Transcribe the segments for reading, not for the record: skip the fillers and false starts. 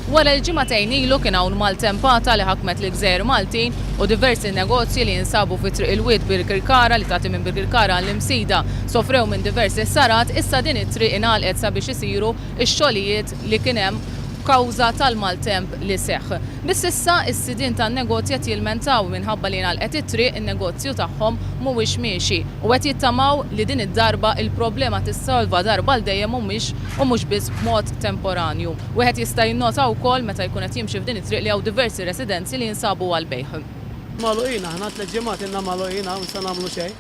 Wara l-ġimagħtejn ilu kien hawn maltempata li ħakmet l-Gżejjer Maltin u diversi negozji li jinsabu fi triq il-wied Birkirkara li tagħti minn Birkirkara għall-Imsida sofrew minn diversi sarat issa din it-triq ingħalqet sabiex isiru x-xogħlijiet li kien hemm kawża tal-maltemp li seħħ. Bis-issa is-sidien tan-negozji qed jilmentaw minħabba li ngħalqet it-triq in-negozju tagħhom mhuwiex miexi u qed jittamaw li din id-darba il-problema tissolva darba l dejjem u mhux biss b'mod temporanju. Wieħed jista' jinnota wkoll meta jkun qed jimxi f'din it-triq li hawn diversi residenzi li jinsabu għall-bejħ. Magħluqina aħna 3 ġimgħat inna magħluqina u nista' nagħmlu xejn.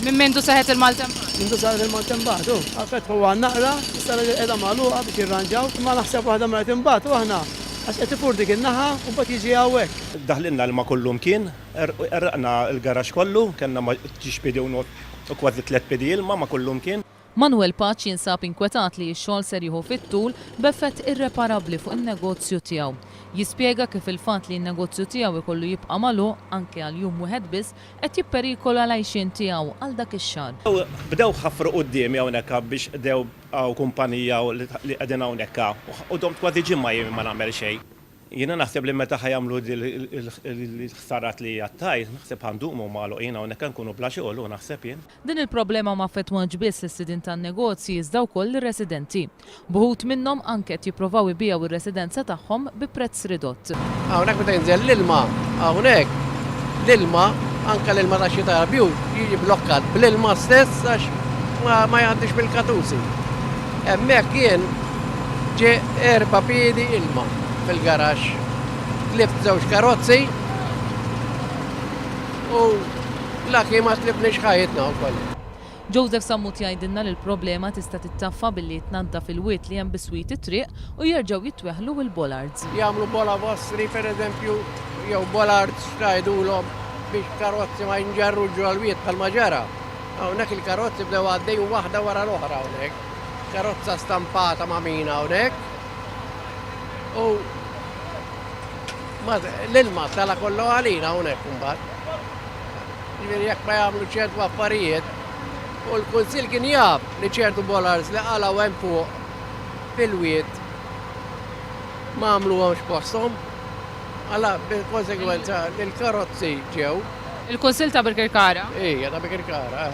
Minn mindu seħet il-maltempat? Mindu saret il-maltempat, għafet huwa naqra, issa qiegħda magħluqa biex jirranġaw, imma naħseb waħda mara timbagħad u aħna għax qed ifur dik in-naħa u mbagħad jiġi hawnhekk. Daħlinna l-ma kollum kien, erqna l-garax kollu, kellna ma ġiex pidi u kważi 3 pidi ilma ma kollum kien. Manuel Paċ jinsab inkwetat li x-xogħol ser jieħu fit-tul b'effett irreparabbli fuq in-negozju tiegħu. Jispjega kif il-fatt li n-negozju tiegħu ikollu jibqa' magħluq anke għal jum wieħed biss qed jipperikola l-għajxien tiegħu għal dak ix-xahar. Bdew ħaffru qudiemi hawnhekk biex bdew hawn kumpanija li qegħdin hawnhekk u dom kważi ġimma jien ma nagħmel xejn. Jiena naħseb li meta ħajamlu l-ħsarat li għattaj, naħseb għandumu magħluqina hawnhekk nkunu bla xogħol u naħseb jien. Din il-problema ma fetwax biss is-sidien tan-negozji iżda wkoll ir-residenti. Buħut minnhom anke qed jippruvaw ibijaw ir-residenza tagħhom bi prezz ridott. Hawnhekk meta jinżel l-ilma, hawnhekk l-ilma anke l-ilma ta' xi tarbju jiġi blokkat bl-ilma stess għax ma jgħaddix bil-katusi. Hemmhekk jien ġie 4 piedi ilma fil-garax. Tlift 2 karozzi u laki ma tlifniex ħajitna wkoll. Joseph Sammut jgħidilna li l-problema tista' tittaffa billi jitnaddaf il-wied li hemm biswiet it-triq u jerġgħu jittweħħlu il-bollards. Jagħmlu bola vostri pereżempju jew bollards x'tgħidulhom biex karozzi ma jinġarruġu għall-wied bħalma ġara. Hawnhekk il-karozzi bdew għaddejju waħda wara l-oħra hawnhekk. Karozza stampata ma' min hawnhekk. U l-ilma tala kollu għalina hawnhekk imbagħad. Jiġifieri jekk ma jagħmlu ċertu affarijiet u l-Kunsill kien jaf li ċertu bollards li qalgħu hemm fuq fil-wied ma għamluhomx posthom. Alla bil-konsegwenza li l-karozzi ġew. Il-Kunsill ta' Birkirkara? Ija ta' Birkirkara.